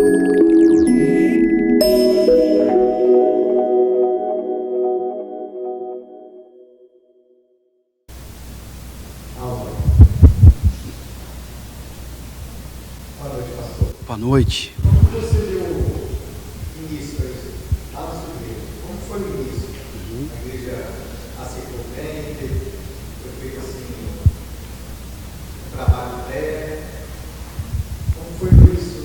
Boa noite. Como você deu início a isso? Lá na sua igreja, como foi o início? A igreja aceitou bem, foi feito assim, um trabalho terra. Como foi o início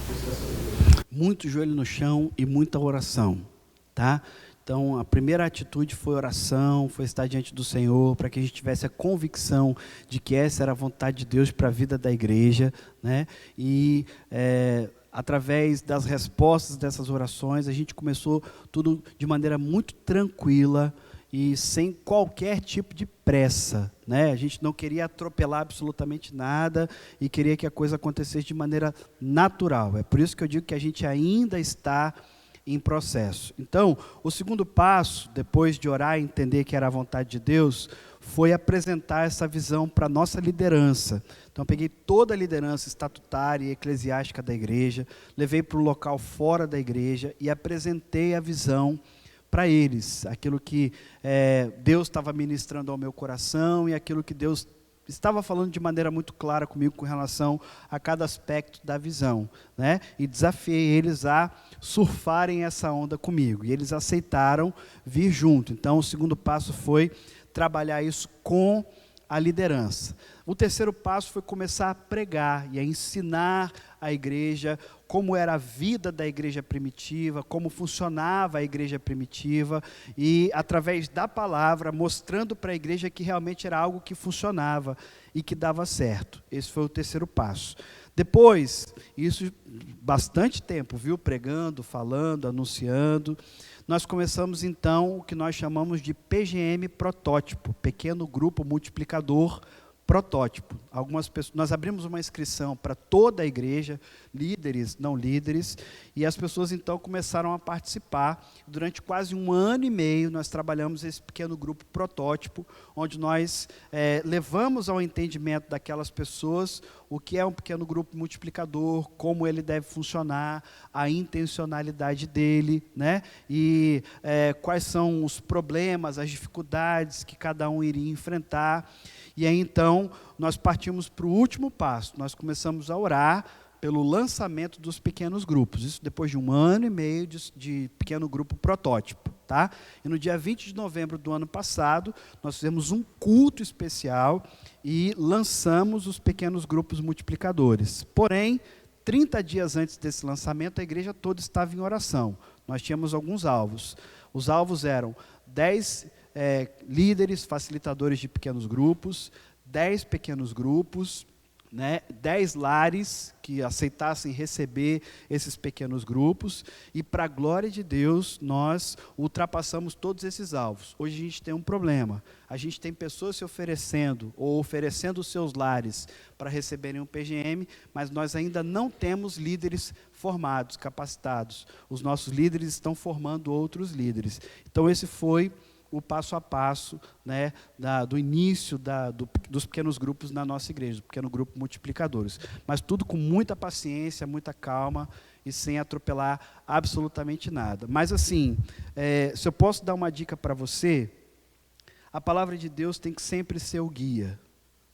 da sua igreja? Muito joelho no chão e muita oração, tá? Então, a primeira atitude foi oração, foi estar diante do Senhor, para que a gente tivesse a convicção de que essa era a vontade de Deus para a vida da igreja, né? E através das respostas dessas orações, a gente começou tudo de maneira muito tranquila e sem qualquer tipo de pressa, né? A gente não queria atropelar absolutamente nada e queria que a coisa acontecesse de maneira natural. É por isso que eu digo que a gente ainda está em processo. Então, o segundo passo, depois de orar e entender que era a vontade de Deus, foi apresentar essa visão para a nossa liderança. Então, eu peguei toda a liderança estatutária e eclesiástica da igreja, levei para um local fora da igreja e apresentei a visão para eles, aquilo que Deus estava ministrando ao meu coração e aquilo que Deus estava falando de maneira muito clara comigo com relação a cada aspecto da visão, né? E desafiei eles a surfarem essa onda comigo, e eles aceitaram vir junto. Então, o segundo passo foi trabalhar isso com a liderança. O terceiro passo foi começar a pregar e a ensinar a igreja como era a vida da igreja primitiva, como funcionava a igreja primitiva, e através da palavra, mostrando para a igreja que realmente era algo que funcionava e que dava certo. Esse foi o terceiro passo. Depois, isso bastante tempo, viu? Pregando, falando, anunciando, nós começamos então o que nós chamamos de PGM protótipo, pequeno grupo multiplicador protótipo. Algumas pessoas, nós abrimos uma inscrição para toda a igreja, líderes, não líderes, e as pessoas então começaram a participar. Durante quase 1 ano e meio nós trabalhamos esse pequeno grupo protótipo, onde nós levamos ao entendimento daquelas pessoas o que é um pequeno grupo multiplicador, como ele deve funcionar, a intencionalidade dele, né? E quais são os problemas, as dificuldades que cada um iria enfrentar. E aí, então, nós partimos para o último passo. Nós começamos a orar pelo lançamento dos pequenos grupos. Isso depois de 1 ano e meio de pequeno grupo protótipo, tá? E no dia 20 de novembro do ano passado, nós fizemos um culto especial e lançamos os pequenos grupos multiplicadores. Porém, 30 dias antes desse lançamento, a igreja toda estava em oração. Nós tínhamos alguns alvos. Os alvos eram 10 líderes, facilitadores de pequenos grupos, 10 pequenos grupos, né, 10 lares que aceitassem receber esses pequenos grupos, e para a glória de Deus, nós ultrapassamos todos esses alvos. Hoje a gente tem um problema, a gente tem pessoas se oferecendo, ou oferecendo os seus lares para receberem um PGM, mas nós ainda não temos líderes formados, capacitados. Os nossos líderes estão formando outros líderes. Então esse foi o passo a passo, né, do início dos pequenos grupos na nossa igreja, do pequeno grupo multiplicadores. Mas tudo com muita paciência, muita calma e sem atropelar absolutamente nada. Mas assim, se eu posso dar uma dica para você, a palavra de Deus tem que sempre ser o guia.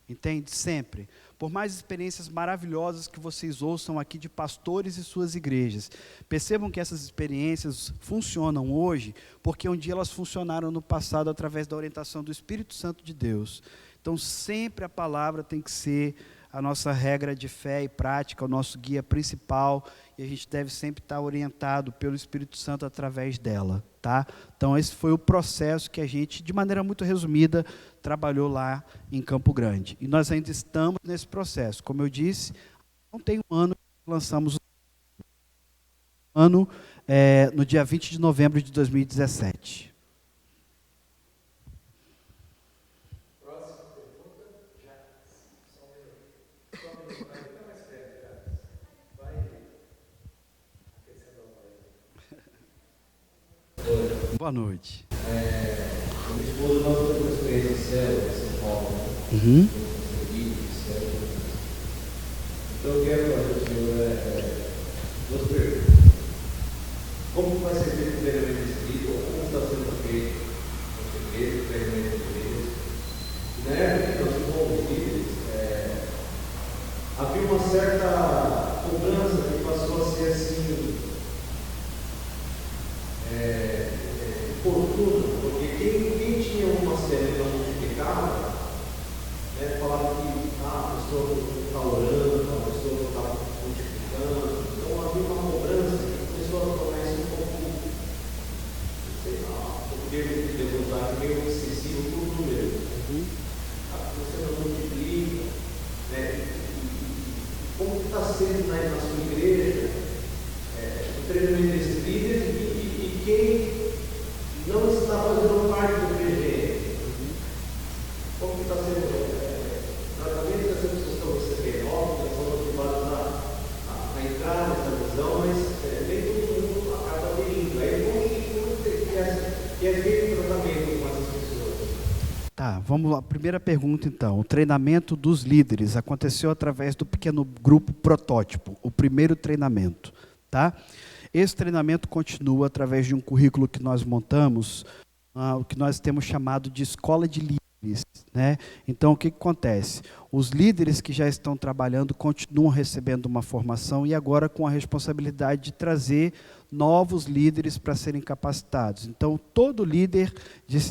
Entende? Sempre. Por mais experiências maravilhosas que vocês ouçam aqui de pastores e suas igrejas, percebam que essas experiências funcionam hoje, porque um dia elas funcionaram no passado através da orientação do Espírito Santo de Deus. Então sempre a palavra tem que ser a nossa regra de fé e prática, o nosso guia principal, e a gente deve sempre estar orientado pelo Espírito Santo através dela, tá? Então esse foi o processo que a gente, de maneira muito resumida, trabalhou lá em Campo Grande. E nós ainda estamos nesse processo. Como eu disse, não tem 1 ano que lançamos o ano, no dia 20 de novembro de 2017. Boa noite. Minha esposa não foi uma experiência em São Paulo. Uhum. Então eu quero fazer o senhor treinamento escrito, ou como está sendo feito o treinamento escrito. Na época que nós fomos líderes, havia uma certa cobrança que passou a ser assim, oportuna, porque quem tinha uma série não multiplicava, falava que a pessoa não está orando, a pessoa não está multiplicando. Então havia uma cobrança que começou a tornar isso um pouco, sei lá, o termo que Deus usar meio excessivo para o número. Você não multiplica, como que está sendo na sua igreja o treinamento desses líderes e quem não está fazendo parte do PGM? Como que está sendo o tratamento das pessoas que estão recebendo? Óbvio, elas são motivadas a entrar nessa visão, mas nem todo mundo acaba aderindo. Aí como que é feito o tratamento com essas pessoas? Tá, vamos lá. Primeira pergunta então. O treinamento dos líderes aconteceu através do pequeno grupo protótipo, o primeiro treinamento, tá? Esse treinamento continua através de um currículo que nós montamos, o que nós temos chamado de escola de líderes, né? Então, o que acontece? Os líderes que já estão trabalhando continuam recebendo uma formação e agora com a responsabilidade de trazer novos líderes para serem capacitados. Então, todo líder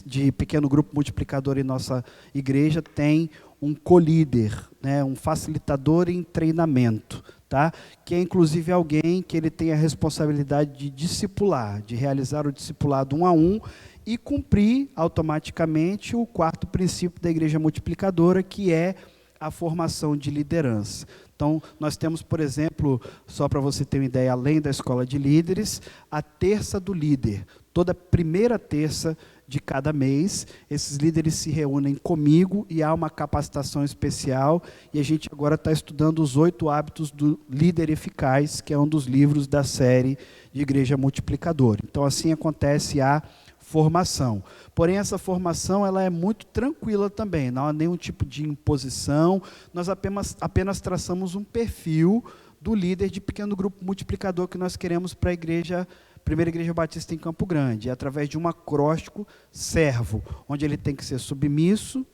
de pequeno grupo multiplicador em nossa igreja tem um co-líder, né? Um facilitador em treinamento, tá? Que é inclusive alguém que ele tem a responsabilidade de discipular, de realizar o discipulado 1 a 1 e cumprir automaticamente o quarto princípio da igreja multiplicadora, que é a formação de liderança. Então, nós temos, por exemplo, só para você ter uma ideia, além da escola de líderes, a terça do líder. Toda primeira terça de cada mês, esses líderes se reúnem comigo e há uma capacitação especial, e a gente agora está estudando os 8 hábitos do líder eficaz, que é um dos livros da série de Igreja Multiplicadora. Então, assim acontece a formação. Porém, essa formação ela é muito tranquila também, não há nenhum tipo de imposição, nós apenas traçamos um perfil do líder de pequeno grupo multiplicador que nós queremos para a igreja, Primeira Igreja Batista em Campo Grande, através de um acróstico servo, onde ele tem que ser submisso,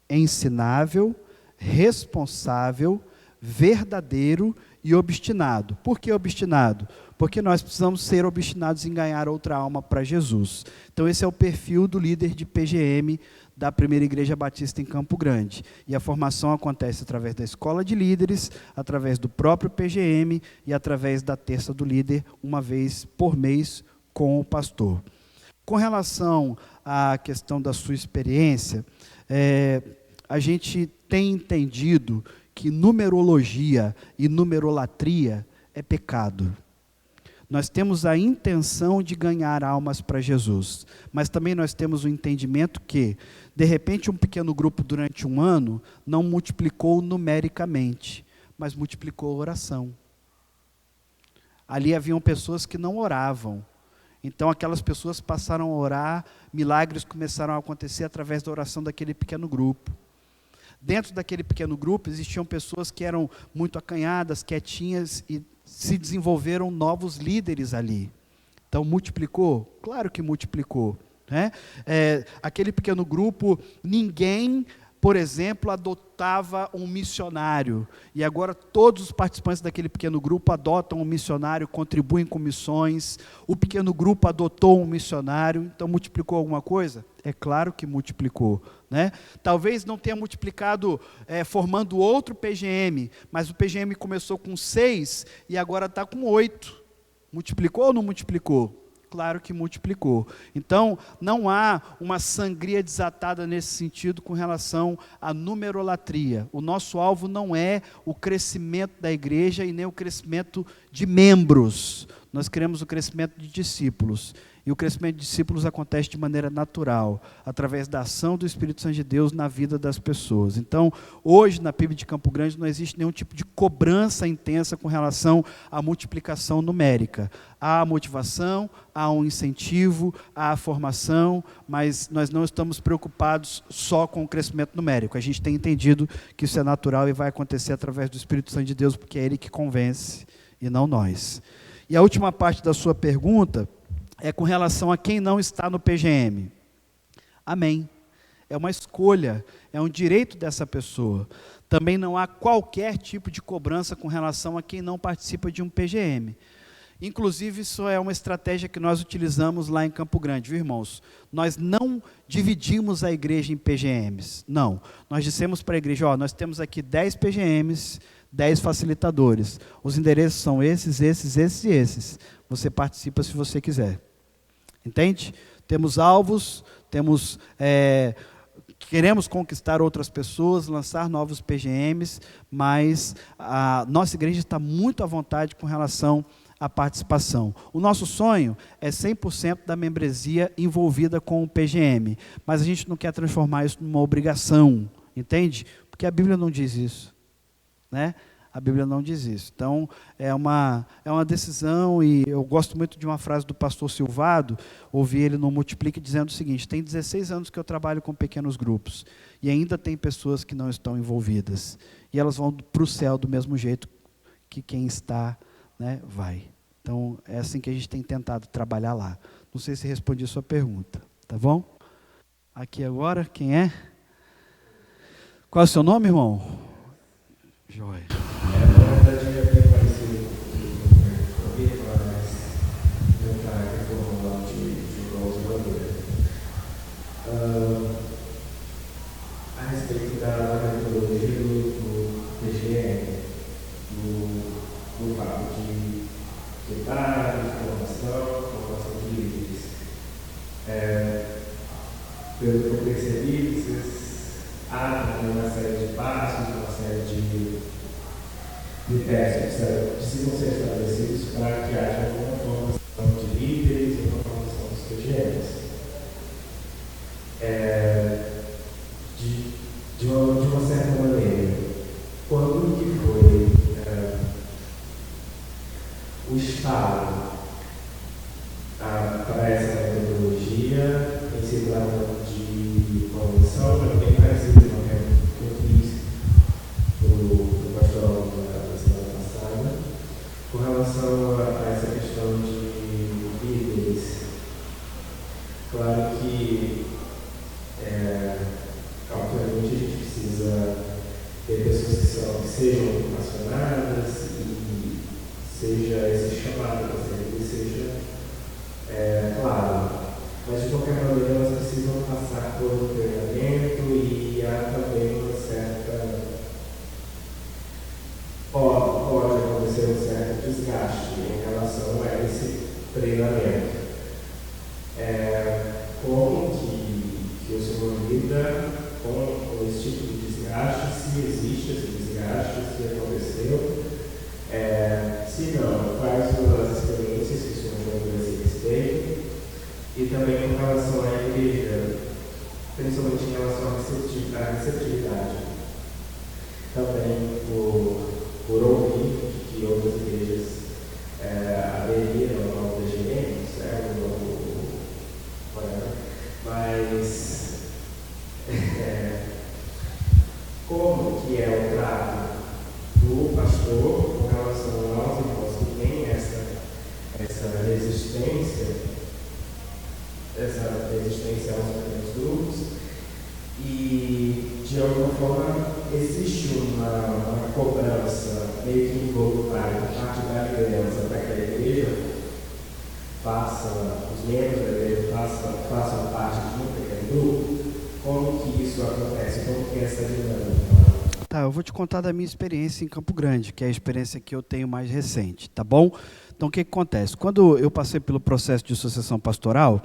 ensinável, responsável, verdadeiro e obstinado. Por que obstinado? Porque nós precisamos ser obstinados em ganhar outra alma para Jesus. Então esse é o perfil do líder de PGM da Primeira Igreja Batista em Campo Grande. E a formação acontece através da escola de líderes, através do próprio PGM e através da terça do líder, uma vez por mês com o pastor. Com relação à questão da sua experiência, a gente tem entendido que numerologia e numerolatria é pecado. Nós temos a intenção de ganhar almas para Jesus, mas também nós temos o entendimento que, de repente, um pequeno grupo durante um ano não multiplicou numericamente, mas multiplicou a oração. Ali haviam pessoas que não oravam, então aquelas pessoas passaram a orar, milagres começaram a acontecer através da oração daquele pequeno grupo. Dentro daquele pequeno grupo existiam pessoas que eram muito acanhadas, quietinhas e se desenvolveram novos líderes ali. Então multiplicou? Claro que multiplicou, né? Aquele pequeno grupo, ninguém, por exemplo, adotava um missionário, e agora todos os participantes daquele pequeno grupo adotam um missionário, contribuem com missões. O pequeno grupo adotou um missionário, então multiplicou alguma coisa? É claro que multiplicou, né? Talvez não tenha multiplicado formando outro PGM, mas o PGM começou com 6 e agora está com 8. Multiplicou ou não multiplicou? Claro que multiplicou. Então, não há uma sangria desatada nesse sentido com relação à numerolatria. O nosso alvo não é o crescimento da igreja e nem o crescimento de membros. Nós queremos o crescimento de discípulos. E o crescimento de discípulos acontece de maneira natural, através da ação do Espírito Santo de Deus na vida das pessoas. Então, hoje, na PIB de Campo Grande, não existe nenhum tipo de cobrança intensa com relação à multiplicação numérica. Há a motivação, há um incentivo, há a formação, mas nós não estamos preocupados só com o crescimento numérico. A gente tem entendido que isso é natural e vai acontecer através do Espírito Santo de Deus, porque é Ele que convence e não nós. E a última parte da sua pergunta é com relação a quem não está no PGM. Amém. É uma escolha, é um direito dessa pessoa. Também não há qualquer tipo de cobrança com relação a quem não participa de um PGM. Inclusive, isso é uma estratégia que nós utilizamos lá em Campo Grande, viu, irmãos? Nós não dividimos a igreja em PGMs, não. Nós dissemos para a igreja, nós temos aqui 10 PGMs, 10 facilitadores. Os endereços são esses e esses. Você participa se você quiser. Entende? Temos alvos, queremos conquistar outras pessoas, lançar novos PGMs, mas a nossa igreja está muito à vontade com relação à participação. O nosso sonho é 100% da membresia envolvida com o PGM, mas a gente não quer transformar isso numa obrigação, entende? Porque a Bíblia não diz isso, né? A Bíblia não diz isso. Então, é uma decisão, e eu gosto muito de uma frase do pastor Silvado, ouvi ele no Multiplique dizendo o seguinte: tem 16 anos que eu trabalho com pequenos grupos, e ainda tem pessoas que não estão envolvidas, e elas vão para o céu do mesmo jeito que quem está, né, vai. Então, é assim que a gente tem tentado trabalhar lá. Não sei se respondi a sua pergunta, tá bom? Aqui agora, quem é? Qual é o seu nome, irmão? Joia. Na verdade, é bem parecido com o que eu mas tentar reformular de uma outra maneira. A respeito da metodologia do PGM, do fato de dados, formação de líderes. Pelo que eu percebi, vocês abrem uma série de passos, uma série de testes que precisam ser estabelecidos para que haja uma formação de líderes e uma formação dos PGMs. De uma certa maneira, quando que foi o Estado para essa metodologia, em se tratando de convenção, é bem parecido com o que eu fiz do pastor da semana passada, com relação a essa questão de líderes. Claro que, obviamente, a gente precisa ter pessoas que sejam acionadas e seja esse chamado para ser, seja claro. Mas, de qualquer maneira, elas precisam passar por um treinamento e há também uma certa... Pode acontecer um certo desgaste em relação a esse treinamento. Como que o senhor lida com esse tipo de desgaste, se existe esse desgaste, se aconteceu, se não, quais são as experiências que o senhor já viu a esse respeito, e também com relação à igreja, principalmente em relação à receptividade. Também por ouvir que outras igrejas aderiram ao PGM, certo? Mas como que é o trato do pastor com relação aos irmãos que têm essa resistência aos pequenos grupos, e de alguma forma existe uma cobrança meio que involuntária por parte da liderança para que a igreja os membros da igreja façam parte de um pequeno grupo. Como que isso acontece? Como que é essa dinâmica? Tá, eu vou te contar da minha experiência em Campo Grande, que é a experiência que eu tenho mais recente, tá bom? Então, o que acontece? Quando eu passei pelo processo de sucessão pastoral,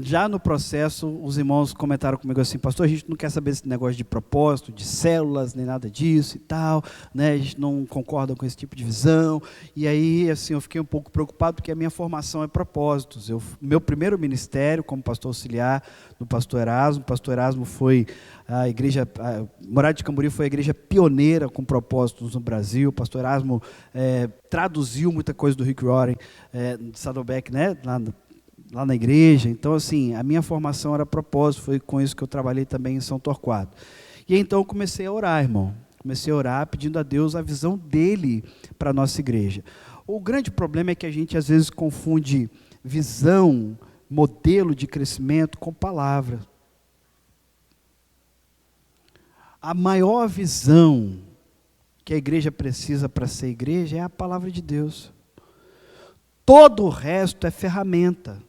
já no processo, os irmãos comentaram comigo assim: pastor, a gente não quer saber desse negócio de propósito, de células, nem nada disso e tal, né? A gente não concorda com esse tipo de visão. E aí, assim, eu fiquei um pouco preocupado, porque a minha formação é propósitos. Meu primeiro ministério como pastor auxiliar no pastor Erasmo foi a igreja, Morada de Camburi foi a igreja pioneira com propósitos no Brasil. O pastor Erasmo traduziu muita coisa do Rick Warren, de Saddleback, né? Lá na igreja. Então, assim, a minha formação era propósito, foi com isso que eu trabalhei também em São Torquato. E então eu comecei a orar, irmão. Comecei a orar pedindo a Deus a visão dele para a nossa igreja. O grande problema é que a gente às vezes confunde visão, modelo de crescimento com palavra. A maior visão que a igreja precisa para ser igreja é a palavra de Deus. Todo o resto é ferramenta.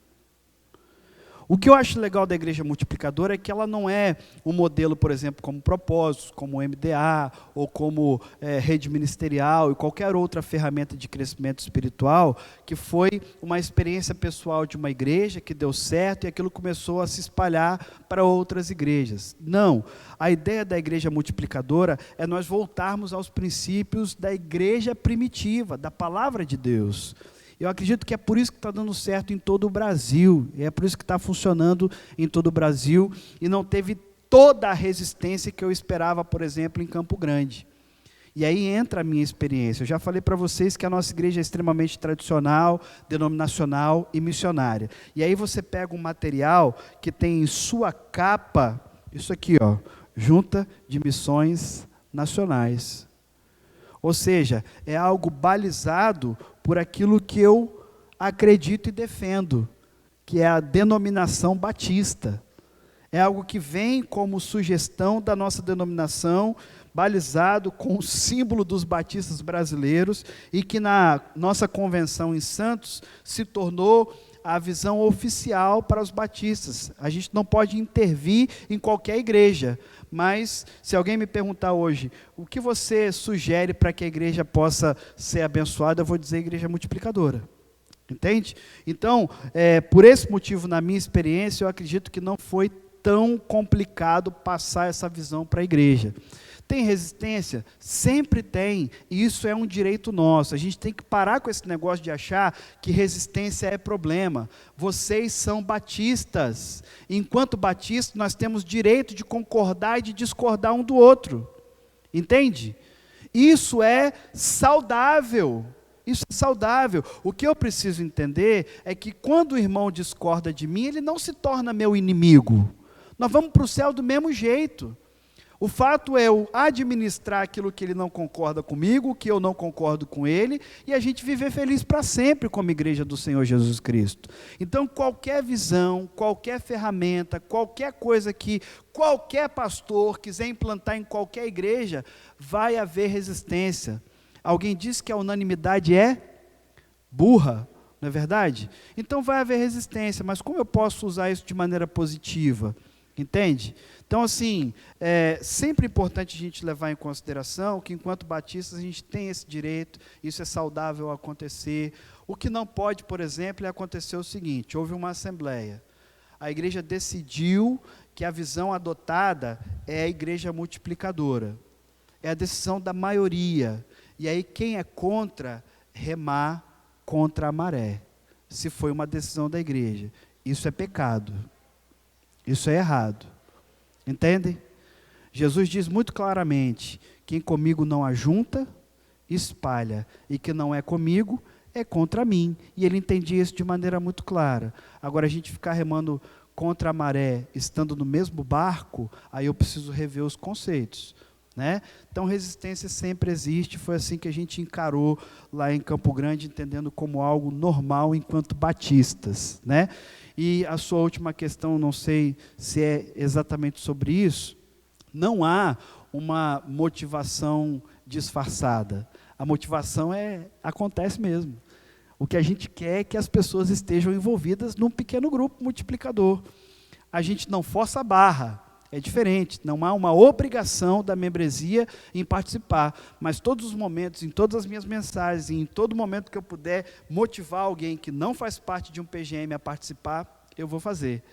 O que eu acho legal da igreja multiplicadora é que ela não é um modelo, por exemplo, como propósitos, como MDA, ou como rede ministerial, e qualquer outra ferramenta de crescimento espiritual, que foi uma experiência pessoal de uma igreja que deu certo e aquilo começou a se espalhar para outras igrejas. Não, a ideia da igreja multiplicadora é nós voltarmos aos princípios da igreja primitiva, da palavra de Deus. Eu acredito que é por isso que está dando certo em todo o Brasil, e é por isso que está funcionando em todo o Brasil, e não teve toda a resistência que eu esperava, por exemplo, em Campo Grande. E aí entra a minha experiência. Eu já falei para vocês que a nossa igreja é extremamente tradicional, denominacional e missionária. E aí você pega um material que tem em sua capa, isso aqui, ó, Junta de Missões Nacionais. Ou seja, é algo balizado por aquilo que eu acredito e defendo, que é a denominação batista. É algo que vem como sugestão da nossa denominação, balizado com o símbolo dos batistas brasileiros, e que na nossa convenção em Santos se tornou a visão oficial para os batistas. A gente não pode intervir em qualquer igreja, mas se alguém me perguntar hoje, o que você sugere para que a igreja possa ser abençoada, eu vou dizer igreja multiplicadora. Entende? Então, por esse motivo, na minha experiência, eu acredito que não foi tão complicado passar essa visão para a igreja. Tem resistência? Sempre tem, e isso é um direito nosso. A gente tem que parar com esse negócio de achar que resistência é problema. Vocês são batistas. Enquanto batistas, nós temos direito de concordar e de discordar um do outro. Entende? Isso é saudável. Isso é saudável. O que eu preciso entender é que quando o irmão discorda de mim, ele não se torna meu inimigo. Nós vamos para o céu do mesmo jeito. O fato é eu administrar aquilo que ele não concorda comigo, que eu não concordo com ele, e a gente viver feliz para sempre como igreja do Senhor Jesus Cristo. Então, qualquer visão, qualquer ferramenta, qualquer coisa que qualquer pastor quiser implantar em qualquer igreja, vai haver resistência. Alguém disse que a unanimidade é burra, não é verdade? Então vai haver resistência, mas como eu posso usar isso de maneira positiva? Entende? Então, assim, é sempre importante a gente levar em consideração que, enquanto batistas, a gente tem esse direito, isso é saudável acontecer. O que não pode, por exemplo, é acontecer o seguinte: houve uma assembleia, a igreja decidiu que a visão adotada é a igreja multiplicadora, é a decisão da maioria, e aí quem é contra, remar contra a maré, se foi uma decisão da igreja. Isso é pecado. Isso é errado. Entendem? Jesus diz muito claramente: quem comigo não ajunta, espalha, e que não é comigo, é contra mim. E ele entendia isso de maneira muito clara. Agora, a gente ficar remando contra a maré, estando no mesmo barco, aí eu preciso rever os conceitos. Né? Então, resistência sempre existe, foi assim que a gente encarou lá em Campo Grande, entendendo como algo normal enquanto batistas. Né? E a sua última questão, não sei se é exatamente sobre isso, não há uma motivação disfarçada. A motivação acontece mesmo. O que a gente quer é que as pessoas estejam envolvidas num pequeno grupo multiplicador. A gente não força a barra. É diferente, não há uma obrigação da membresia em participar, mas todos os momentos, em todas as minhas mensagens, em todo momento que eu puder motivar alguém que não faz parte de um PGM a participar, eu vou fazer,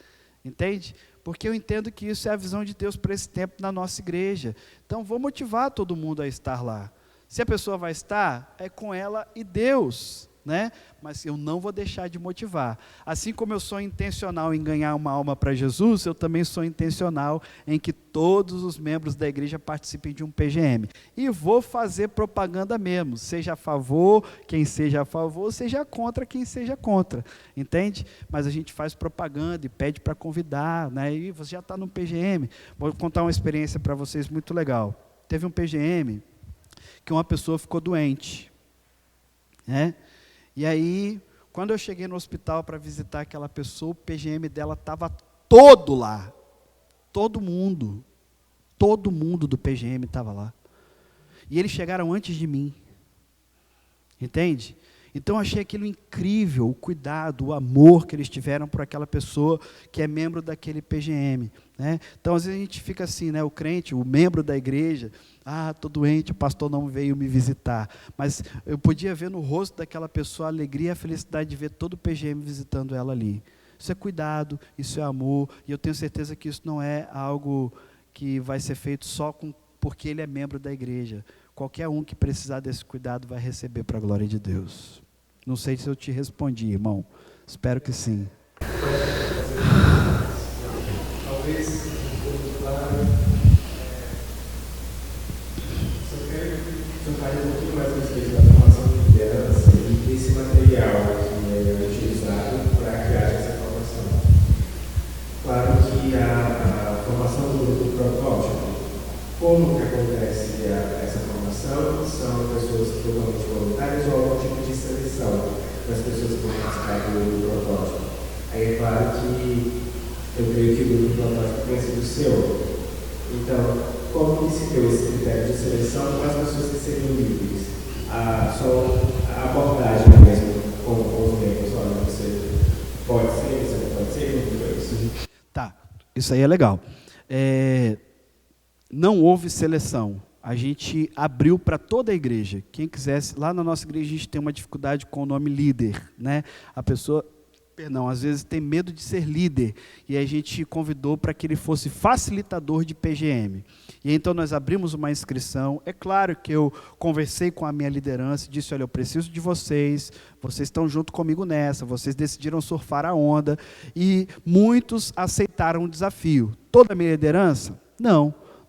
entende? Porque eu entendo que isso é a visão de Deus para esse tempo na nossa igreja. Então vou motivar todo mundo a estar lá. Se a pessoa vai estar, é com ela e Deus, né? Mas eu não vou deixar de motivar. Assim como eu sou intencional em ganhar uma alma para Jesus, eu também sou intencional em que todos os membros da igreja participem de um PGM. E vou fazer propaganda mesmo, seja a favor, quem seja a favor, seja contra, quem seja contra. Entende? Mas a gente faz propaganda e pede para convidar, né? E você já está no PGM. Vou contar uma experiência para vocês muito legal. Teve um PGM que uma pessoa ficou doente, né? E aí, Quando eu cheguei no hospital para visitar aquela pessoa, o PGM dela estava todo lá. Todo mundo do PGM estava lá. E eles chegaram antes de mim. Entende? Então eu achei aquilo incrível, o cuidado, o amor que eles tiveram por aquela pessoa que é membro daquele PGM. Né? Então às vezes a gente fica assim, né? O crente, o membro da igreja, estou doente, o pastor não veio me visitar. Mas eu podia ver no rosto daquela pessoa a alegria e a felicidade de ver todo o PGM visitando ela ali. Isso é cuidado, isso é amor, e eu tenho certeza que isso não é algo que vai ser feito só porque ele é membro da igreja. Qualquer um que precisar desse cuidado vai receber para a glória de Deus. Não sei se eu te respondi, irmão. Espero que sim. Talvez, claro, só quero tocar um pouquinho mais a respeito da formação de liderança e desse material que é utilizado para criar essa formação. Claro que a formação do protótipo, como que acontece essa formação? São pessoas totalmente voluntárias ou algum tipo de seleção das pessoas que vão participar do protótipo? Aí é claro que eu creio que o grupo protótipo tenha sido seu. Então, como que se deu esse critério de seleção para as pessoas que seriam livres? Só a abordagem mesmo com os membros. Olha, você pode ser, você não pode ser, não foi isso. Tá, isso aí é legal. Não houve seleção. A gente abriu para toda a igreja. Quem quisesse, lá na nossa igreja a gente tem uma dificuldade com o nome líder, né? A pessoa, às vezes tem medo de ser líder, e a gente convidou para que ele fosse facilitador de PGM. E então nós abrimos uma inscrição. É claro que eu conversei com a minha liderança e disse, olha, eu preciso de vocês estão junto comigo nessa, vocês decidiram surfar a onda, e muitos aceitaram o desafio. Toda a minha liderança?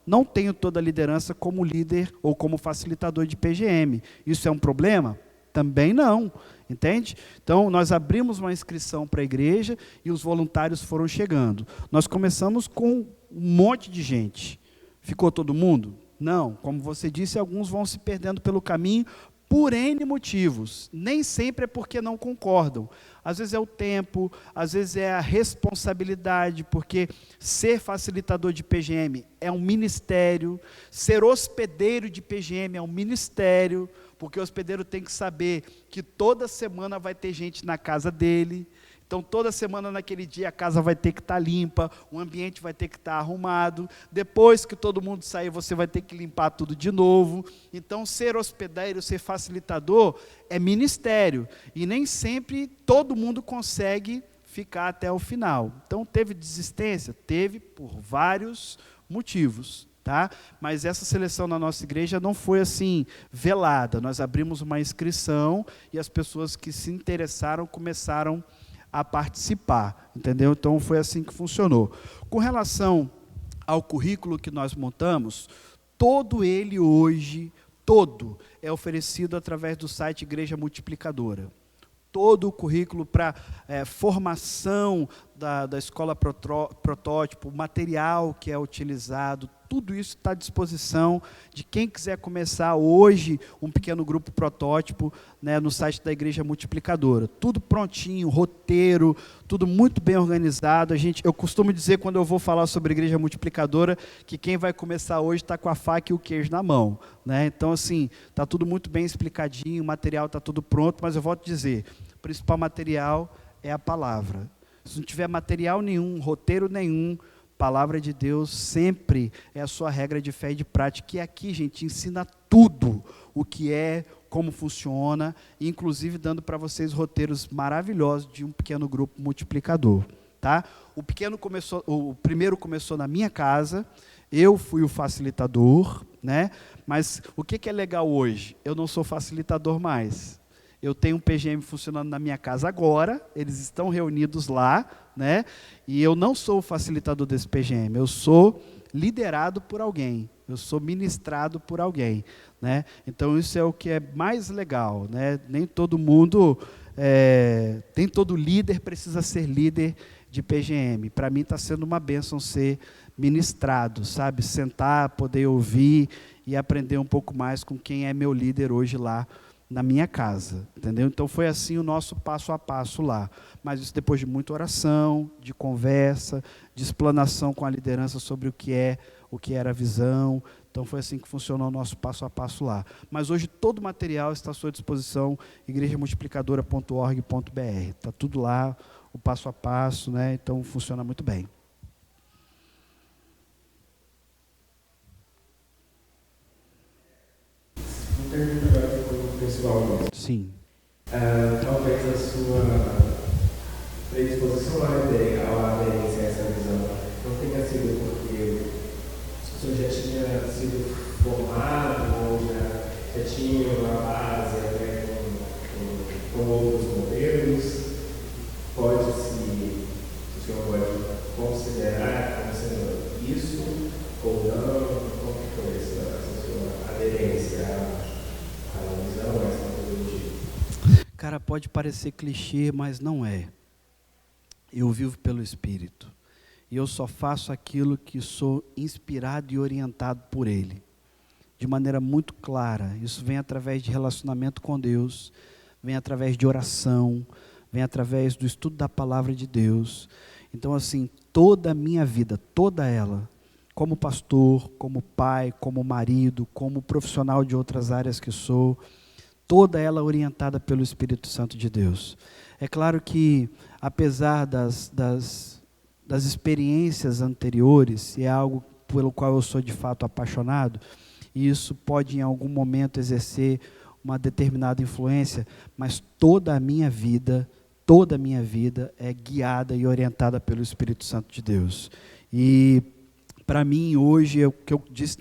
Não tenho toda a liderança como líder ou como facilitador de PGM. Isso é um problema? Também não, entende? Então, nós abrimos uma inscrição para a igreja e os voluntários foram chegando. Nós começamos com um monte de gente. Ficou todo mundo? Não. Como você disse, alguns vão se perdendo pelo caminho por N motivos. Nem sempre é porque não concordam. Às vezes é o tempo, às vezes é a responsabilidade, porque ser facilitador de PGM é um ministério, ser hospedeiro de PGM é um ministério, porque o hospedeiro tem que saber que toda semana vai ter gente na casa dele. Então, toda semana naquele dia a casa vai ter que estar limpa, o ambiente vai ter que estar arrumado. Depois que todo mundo sair, você vai ter que limpar tudo de novo. Então, ser hospedeiro, ser facilitador é ministério. E nem sempre todo mundo consegue ficar até o final. Então, teve desistência? Teve, por vários motivos. Tá? Mas essa seleção na nossa igreja não foi assim, velada. Nós abrimos uma inscrição e as pessoas que se interessaram começaram a participar, entendeu? Então foi assim que funcionou. Com relação ao currículo que nós montamos, todo ele hoje, é oferecido através do site Igreja Multiplicadora. Todo o currículo para formação da escola protótipo, o material que é utilizado, tudo isso está à disposição de quem quiser começar hoje um pequeno grupo protótipo, né, no site da Igreja Multiplicadora. Tudo prontinho, roteiro, tudo muito bem organizado. Eu costumo dizer, quando eu vou falar sobre a Igreja Multiplicadora, que quem vai começar hoje está com a faca e o queijo na mão. Né? Então, assim, está tudo muito bem explicadinho, o material está tudo pronto, mas eu volto a dizer, o principal material é a palavra. Se não tiver material nenhum, roteiro nenhum, palavra de Deus sempre é a sua regra de fé e de prática. E aqui, gente, ensina tudo o que é, como funciona, inclusive dando para vocês roteiros maravilhosos de um pequeno grupo multiplicador. Tá? O primeiro começou na minha casa, eu fui o facilitador, né? Mas o que é legal hoje? Eu não sou facilitador mais. Eu tenho um PGM funcionando na minha casa agora, eles estão reunidos lá, né? E eu não sou o facilitador desse PGM, eu sou liderado por alguém, eu sou ministrado por alguém, né? Então isso é o que é mais legal, né? Nem todo mundo, nem todo líder precisa ser líder de PGM. Para mim está sendo uma bênção ser ministrado, sabe? Sentar, poder ouvir e aprender um pouco mais com quem é meu líder hoje lá na minha casa, entendeu? Então foi assim o nosso passo a passo lá, mas isso depois de muita oração, de conversa, de explanação com a liderança sobre o que era a visão. Então foi assim que funcionou o nosso passo a passo lá. Mas hoje todo o material está à sua disposição, igrejamultiplicadora.org.br. Está tudo lá, o passo a passo, né? Então funciona muito bem. Uma pergunta agora para o pessoal mesmo. Sim. Talvez a sua predisposição à aderência a essa visão não tenha sido porque o senhor já tinha sido formado ou já tinha uma base até com outros modelos. O senhor pode considerar como sendo isso ou não? Como que foi essa sua aderência à visão, a essa metodologia? Cara, pode parecer clichê, mas não é. Eu vivo pelo Espírito. E eu só faço aquilo que sou inspirado e orientado por Ele. De maneira muito clara. Isso vem através de relacionamento com Deus, vem através de oração, vem através do estudo da palavra de Deus. Então, assim, toda a minha vida, toda ela, como pastor, como pai, como marido, como profissional de outras áreas que sou, toda ela orientada pelo Espírito Santo de Deus. É claro que, apesar das experiências anteriores, e é algo pelo qual eu sou de fato apaixonado, e isso pode em algum momento exercer uma determinada influência, mas toda a minha vida é guiada e orientada pelo Espírito Santo de Deus. E para mim hoje, é o que eu disse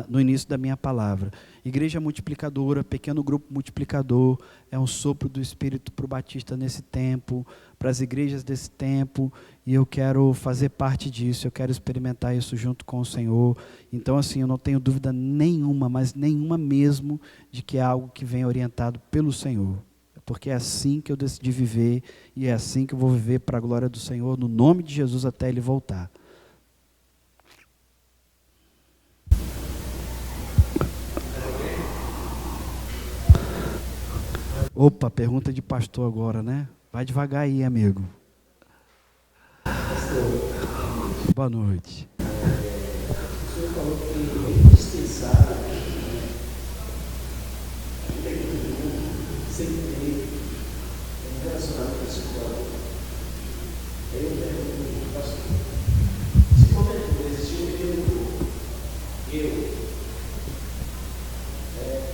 no início da minha palavra, igreja multiplicadora, pequeno grupo multiplicador, é um sopro do Espírito para o Batista nesse tempo, para as igrejas desse tempo, e eu quero fazer parte disso, eu quero experimentar isso junto com o Senhor. Então assim, eu não tenho dúvida nenhuma, mas nenhuma mesmo, de que é algo que vem orientado pelo Senhor, porque é assim que eu decidi viver, e é assim que eu vou viver para a glória do Senhor, no nome de Jesus, até Ele voltar. Opa, pergunta de pastor agora, né? Vai devagar aí, amigo. Pastor, boa noite. O senhor falou que é indispensável sempre ter um relacionamento pessoal. Aí eu pergunto, pastor, se porventura existir um pequeno grupo,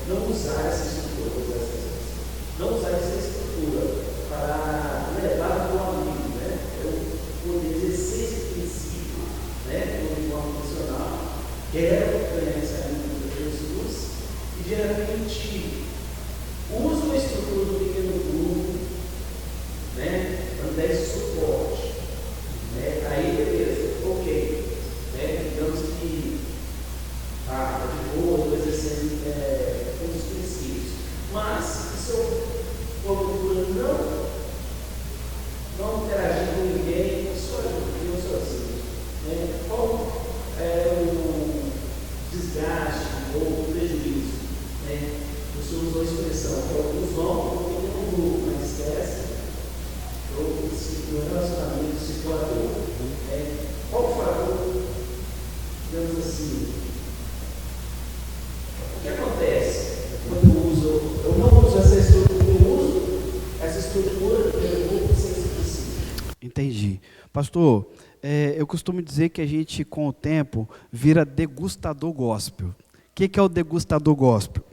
não usar essa estrutura, não usar essa estrutura para levar para o amigo, né? Eu poder exercer esse princípio, né? De uma forma profissional, quero ganhar esse amigo de Jesus, e geralmente uso a estrutura do pequeno grupo, né? Para dar esse suporte, né? Aí, beleza, ok, né? Digamos que de boa, estou exercendo todos os princípios, mas se eu porventura não interagir com ninguém, eu sozinho, né? Qual é o desgaste ou o prejuízo, né? O senhor usou a expressão que alguns vão porque tem um grupo, mas esquece do relacionamento circulador, né? Qual o fator, digamos assim, o que acontece quando eu não uso essa estrutura, eu uso essa estrutura do grupo sem esse princípio? Entendi. Pastor, eu costumo dizer que a gente, com o tempo, vira degustador gospel. O que é o degustador gospel?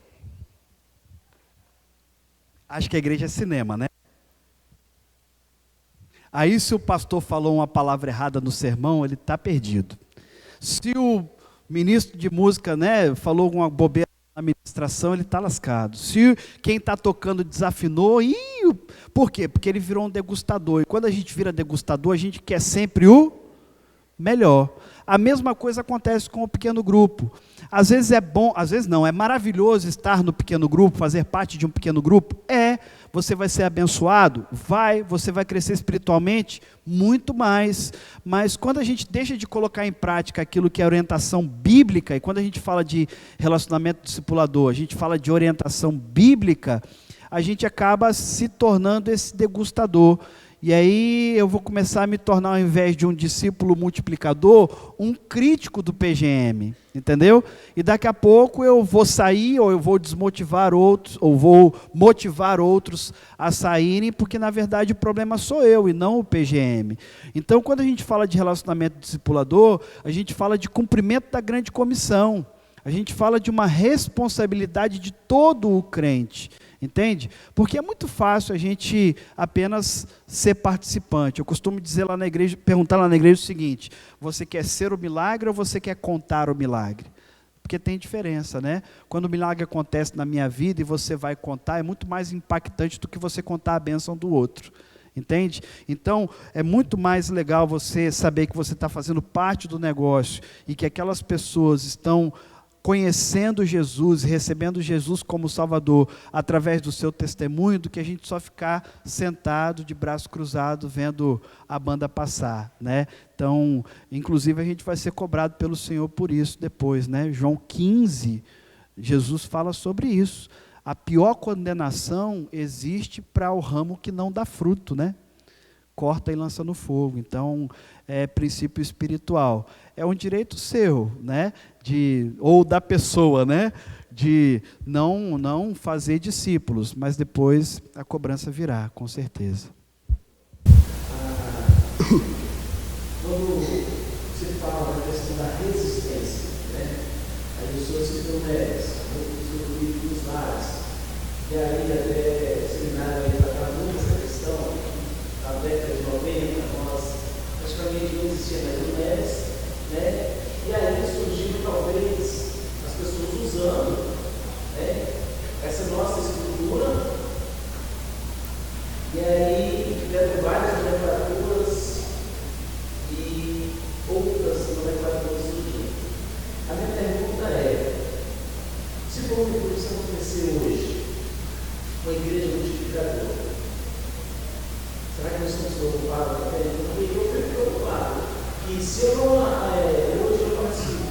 Acho que a igreja é cinema, né? Aí, se o pastor falou uma palavra errada no sermão, ele está perdido. Se o ministro de música, né, falou alguma bobeira na ministração, ele está lascado. Se quem está tocando desafinou, por quê? Porque ele virou um degustador. E quando a gente vira degustador, a gente quer sempre o melhor. A mesma coisa acontece com o pequeno grupo. Às vezes é bom, às vezes não, é maravilhoso estar no pequeno grupo, fazer parte de um pequeno grupo? você vai ser abençoado? Vai. Você vai crescer espiritualmente? Muito mais. Mas quando a gente deixa de colocar em prática aquilo que é orientação bíblica, e quando a gente fala de relacionamento discipulador, a gente fala de orientação bíblica, a gente acaba se tornando esse degustador. E aí eu vou começar a me tornar, ao invés de um discípulo multiplicador, um crítico do PGM, entendeu? E daqui a pouco eu vou sair, ou eu vou desmotivar outros, ou vou motivar outros a saírem, porque na verdade o problema sou eu e não o PGM. Então, quando a gente fala de relacionamento discipulador, a gente fala de cumprimento da grande comissão, a gente fala de uma responsabilidade de todo o crente. Entende? Porque é muito fácil a gente apenas ser participante. Eu costumo dizer lá na igreja, perguntar lá na igreja o seguinte: você quer ser o milagre ou você quer contar o milagre? Porque tem diferença, né? Quando o milagre acontece na minha vida e você vai contar, é muito mais impactante do que você contar a bênção do outro. Entende? Então, é muito mais legal você saber que você está fazendo parte do negócio e que aquelas pessoas estão conhecendo Jesus, recebendo Jesus como Salvador através do seu testemunho, do que a gente só ficar sentado de braço cruzado vendo a banda passar, né? Então, inclusive a gente vai ser cobrado pelo Senhor por isso depois, né? João 15, Jesus fala sobre isso. A pior condenação existe para o ramo que não dá fruto, né? Corta e lança no fogo. Então, é princípio espiritual. É um direito seu, né? Ou da pessoa, né? De não fazer discípulos, mas depois a cobrança virá, com certeza. Quando você fala da questão da resistência, né? As pessoas se promessam, muito dos lares, e aí até seminário aí tratava muito essa questão. Na década de 90, nós praticamente não existia mais mulheres, né? E aí surgiu talvez as pessoas usando, né, essa nossa estrutura, e aí tiveram várias nomenclaturas e outras nomenclaturas surgindo. A minha pergunta é: se for uma coisa que acontecer hoje, uma igreja multiplicadora, será que nós estamos preocupados com a pergunta? Porque eu fico preocupado que se eu não, hoje eu participo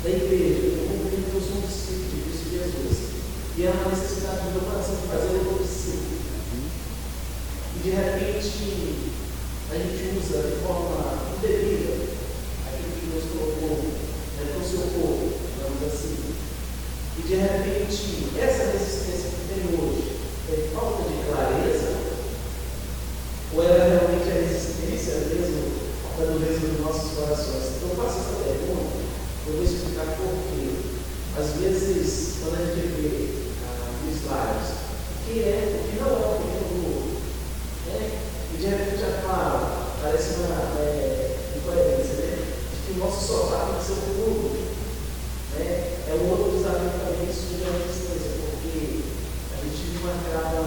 da igreja, eu compreendo que eu sou um discípulo de Cristo Jesus, e há uma necessidade do meu coração de fazer o que eu preciso. E de repente a gente usa de forma indevida aquilo que Deus colocou para o seu povo, digamos assim. E de repente essa resistência que tem hoje é falta de clareza, ou ela é realmente a resistência mesmo da dureza dos nossos corações? Então eu faço essa pergunta, eu vou explicar por quê. Às vezes, quando a gente vê os slides, o que não é o pequeno, né? E de repente já fala, parece uma incoerência, né? De que o nosso sofá tem que ser o público, né? É um outro desafio também sobre a resistência, porque a gente não acaba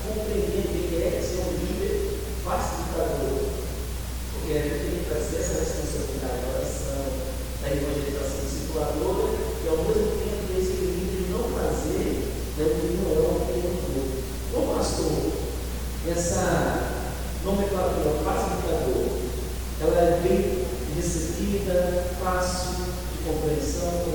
compreendendo o que é ser um líder facilitador, porque a gente tem que trazer essa responsabilidade da oração, da evangelização discipuladora, e ao mesmo tempo esse equilíbrio de não fazer, né, o que não é o que é o outro. Ô pastor, essa nomenclatura facilitador, ela é bem recebida, fácil de compreensão?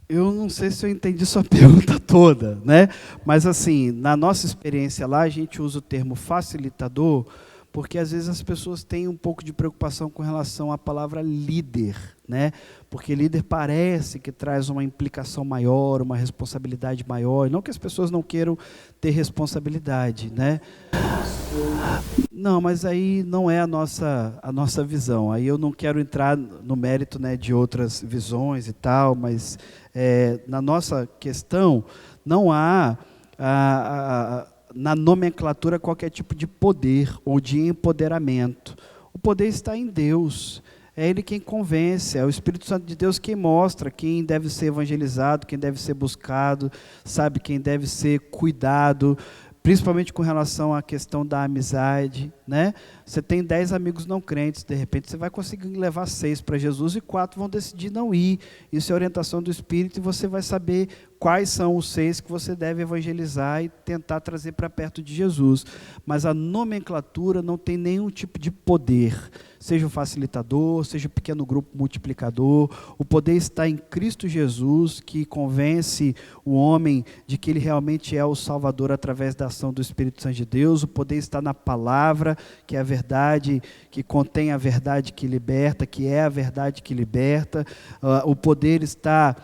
Eu não sei se eu entendi sua pergunta toda, né? Mas assim, na nossa experiência lá, a gente usa o termo facilitador, porque às vezes as pessoas têm um pouco de preocupação com relação à palavra líder, né? Porque líder parece que traz uma implicação maior, uma responsabilidade maior, não que as pessoas não queiram ter responsabilidade, né? Não, mas aí não é a nossa visão. Aí eu não quero entrar no mérito, né, de outras visões e tal, mas na nossa questão não há na nomenclatura qualquer tipo de poder ou de empoderamento. O poder está em Deus. É Ele quem convence, é o Espírito Santo de Deus quem mostra quem deve ser evangelizado, quem deve ser buscado, sabe, quem deve ser cuidado, principalmente com relação à questão da amizade, né? Você tem 10 amigos não crentes, de repente você vai conseguir levar 6 para Jesus e 4 vão decidir não ir. Isso é orientação do Espírito e você vai saber quais são os 6 que você deve evangelizar e tentar trazer para perto de Jesus. Mas a nomenclatura não tem nenhum tipo de poder, seja o facilitador, seja o pequeno grupo multiplicador. O poder está em Cristo Jesus, que convence o homem de que ele realmente é o Salvador através da ação do Espírito Santo de Deus. O poder está na palavra, que é a verdade, que contém a verdade que liberta, que é a verdade que liberta. O poder está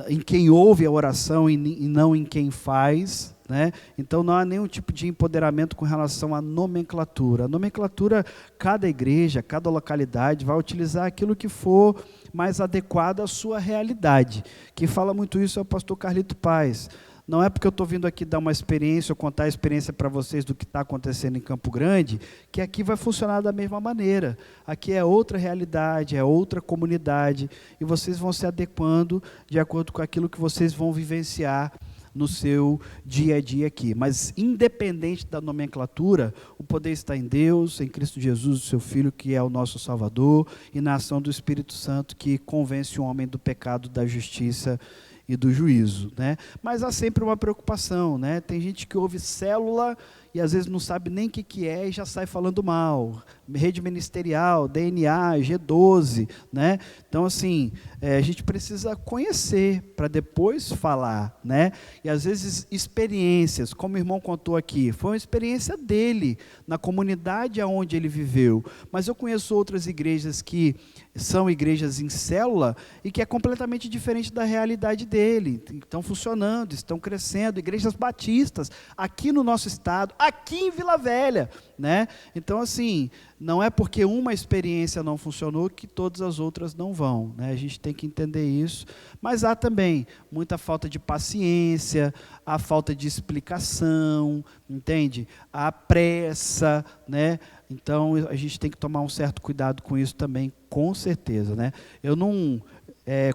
em quem ouve a oração e não em quem faz, né? Então não há nenhum tipo de empoderamento com relação à nomenclatura. A nomenclatura, cada igreja, cada localidade vai utilizar aquilo que for mais adequado à sua realidade. Quem fala muito isso é o pastor Carlito Paz. Não é porque eu estou vindo aqui dar uma experiência ou contar a experiência para vocês do que está acontecendo em Campo Grande, que aqui vai funcionar da mesma maneira. Aqui é outra realidade, é outra comunidade, e vocês vão se adequando de acordo com aquilo que vocês vão vivenciar no seu dia a dia aqui. Mas independente da nomenclatura, o poder está em Deus, em Cristo Jesus, o seu Filho, que é o nosso Salvador, e na ação do Espírito Santo, que convence o homem do pecado, da justiça e do juízo, né? Mas há sempre uma preocupação, né? Tem gente que ouve célula e às vezes não sabe nem o que é e já sai falando mal. Rede ministerial, DNA, G12, né? Então, assim, a gente precisa conhecer para depois falar, né? E às vezes experiências, como o irmão contou aqui, foi uma experiência dele, na comunidade onde ele viveu. Mas eu conheço outras igrejas que são igrejas em célula e que é completamente diferente da realidade dele. Estão funcionando, estão crescendo, igrejas batistas, aqui no nosso estado, aqui em Vila Velha, né? Então, assim, não é porque uma experiência não funcionou que todas as outras não vão, né? A gente tem que entender isso, mas há também muita falta de paciência, há falta de explicação, entende? Há pressa, né? Então, a gente tem que tomar um certo cuidado com isso também, com certeza, né? Eu não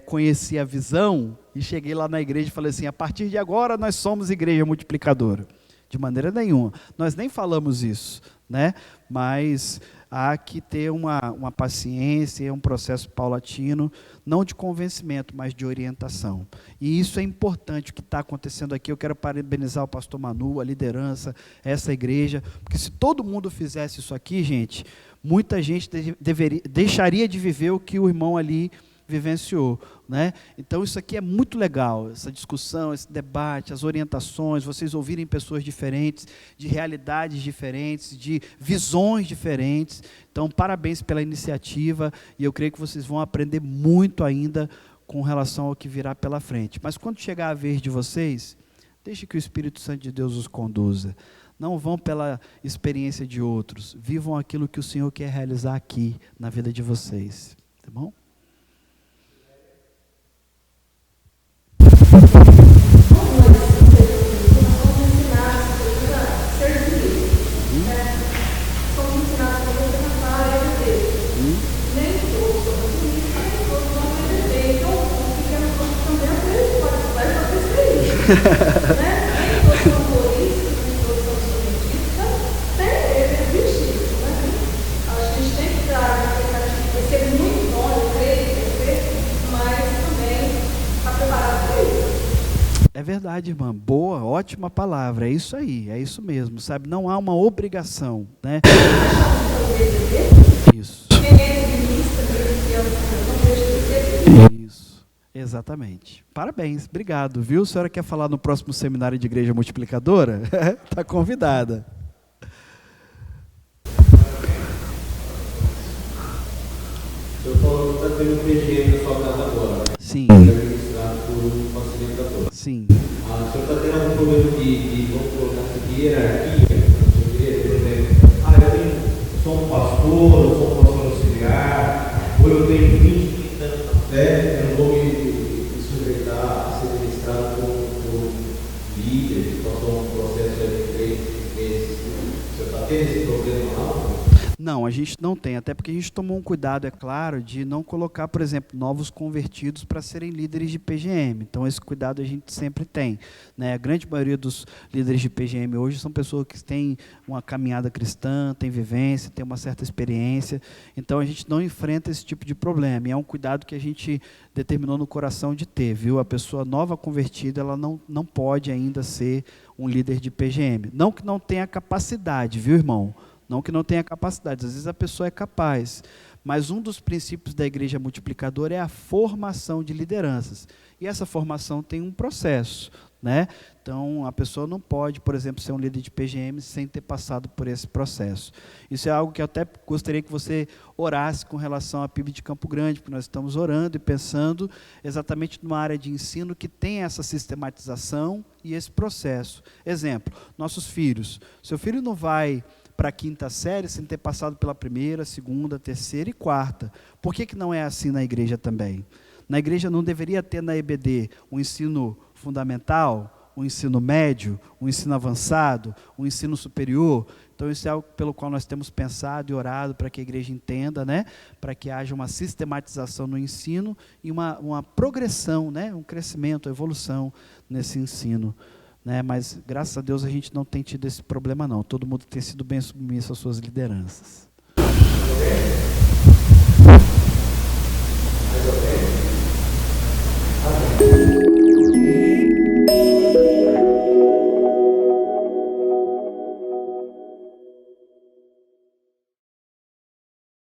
conheci a visão e cheguei lá na igreja e falei assim, a partir de agora nós somos igreja multiplicadora. De maneira nenhuma. Nós nem falamos isso, né? Mas há que ter uma paciência, um processo paulatino, não de convencimento, mas de orientação. E isso é importante, o que está acontecendo aqui. Eu quero parabenizar o pastor Manu, a liderança, essa igreja, porque se todo mundo fizesse isso aqui, gente, muita gente deixaria de viver o que o irmão ali vivenciou, né? Então isso aqui é muito legal, essa discussão, esse debate, as orientações, vocês ouvirem pessoas diferentes, de realidades diferentes, de visões diferentes. Então parabéns pela iniciativa, e eu creio que vocês vão aprender muito ainda com relação ao que virá pela frente. Mas quando chegar a vez de vocês, deixe que o Espírito Santo de Deus os conduza. Não vão pela experiência de outros, vivam aquilo que o Senhor quer realizar aqui na vida de vocês, tá bom? É verdade, irmã, boa, ótima palavra, é isso aí, é isso mesmo, sabe, não há uma obrigação, né? Isso. Isso, exatamente. Parabéns, obrigado, viu? A senhora quer falar no próximo seminário de igreja multiplicadora? Está convidada. O senhor falou que está tendo um PGM na sua casa agora. Sim. Administrado por um facilitador. Sim. O senhor está tendo algum problema de vamos colocar aqui, de hierarquia na sua igreja? Por exemplo, eu sou um pastor, eu sou um pastor auxiliar, ou eu tenho 20 anos na fé, eu não vou me sujeitar a ser ministrado por líder, que passou um processo de 3 meses. O senhor está tendo esse problema lá? Não, a gente não tem, até porque a gente tomou um cuidado, é claro, de não colocar, por exemplo, novos convertidos para serem líderes de PGM. Então, esse cuidado a gente sempre tem, né? A grande maioria dos líderes de PGM hoje são pessoas que têm uma caminhada cristã, têm vivência, têm uma certa experiência. Então, a gente não enfrenta esse tipo de problema. E é um cuidado que a gente determinou no coração de ter, viu? A pessoa nova convertida, ela não pode ainda ser um líder de PGM. Não que não tenha capacidade, viu, irmão? Não que não tenha capacidade, às vezes a pessoa é capaz, mas um dos princípios da igreja multiplicadora é a formação de lideranças, e essa formação tem um processo, né? Então, a pessoa não pode, por exemplo, ser um líder de PGM sem ter passado por esse processo. Isso é algo que eu até gostaria que você orasse com relação à PIB de Campo Grande, porque nós estamos orando e pensando exatamente numa área de ensino que tem essa sistematização e esse processo. Exemplo, nossos filhos. Seu filho não vai para a 5ª série sem ter passado pela 1ª, 2ª, 3ª e 4ª. Por que não é assim na igreja também? Na igreja não deveria ter na EBD um ensino fundamental, um ensino médio, um ensino avançado, um ensino superior? Então, isso é algo pelo qual nós temos pensado e orado para que a igreja entenda, né? Para que haja uma sistematização no ensino e uma progressão, né? Um crescimento, uma evolução nesse ensino. Né, mas, graças a Deus, a gente não tem tido esse problema, não. Todo mundo tem sido bem submisso às suas lideranças. Amém.